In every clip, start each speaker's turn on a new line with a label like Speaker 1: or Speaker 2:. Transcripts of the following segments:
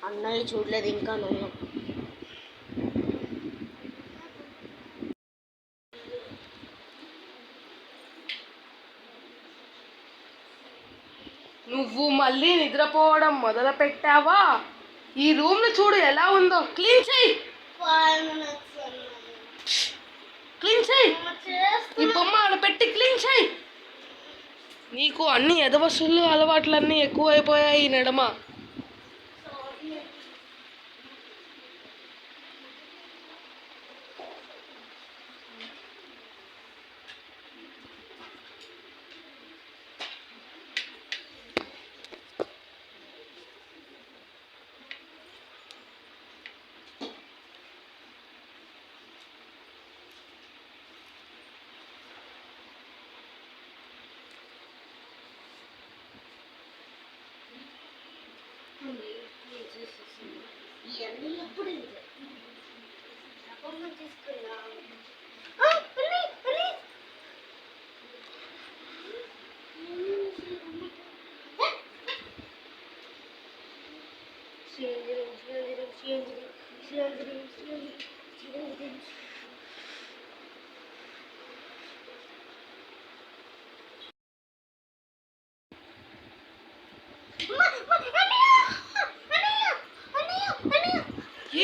Speaker 1: అన్నయ్య చూడలేదు ఇంకా నేను. నువ్వు మళ్ళీ నిద్రపోవడం మొదలు పెట్టావా? ఈ రూమ్ చూడు ఎలా ఉందో. క్లీన్ చేయి, క్లీన్ చేయి. ఈ బొమ్మ ఆడ పెట్టి క్లీన్ చేయి. నీకు అన్ని ఎదవసులు అలవాట్లన్నీ ఎక్కువైపోయాయి నడమ.
Speaker 2: ఇవన్నీ ఎప్పుడు తీసుకున్నా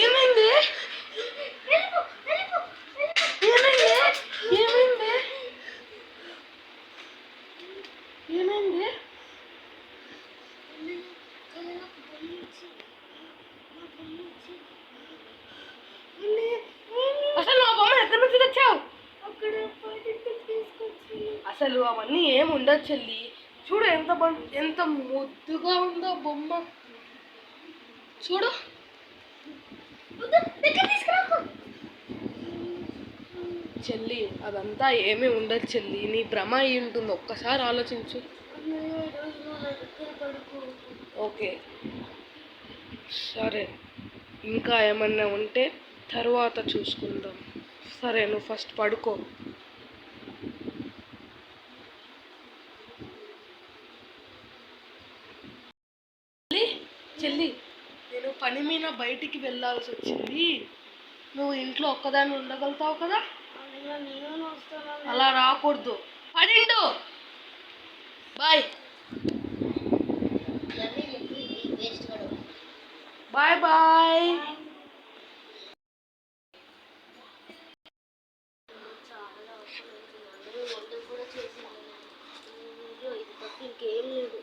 Speaker 1: ఏమైంది? ఏమైంది? ఏమైంది? ఏమైంది? అసలు నా బొమ్మ ఎక్కడి నుంచి తెచ్చావు? అసలు అవన్నీ ఏమి ఉండదు చెల్లి. చూడు ఎంత ముద్దుగా ఉందో బొమ్మ. చూడు. చెల్లి అదంతా ఏమీ ఉండదు చెల్లి. నీ భ్రమ అయి ఉంటుంది. ఒక్కసారి ఆలోచించు. ఓకే సరే, ఇంకా ఏమన్నా ఉంటే తర్వాత చూసుకుందాం. సరే నువ్వు ఫస్ట్ పడుకో. చెల్లి నేను పని మీద బయటికి వెళ్ళాల్సి వచ్చింది. నువ్వు ఇంట్లో ఒక్కదాన్ని ఉండగలుగుతావు కదా? అలా రాకూడదు. పడిండు. Bye bye bye.
Speaker 2: ఇంకేం లేదు.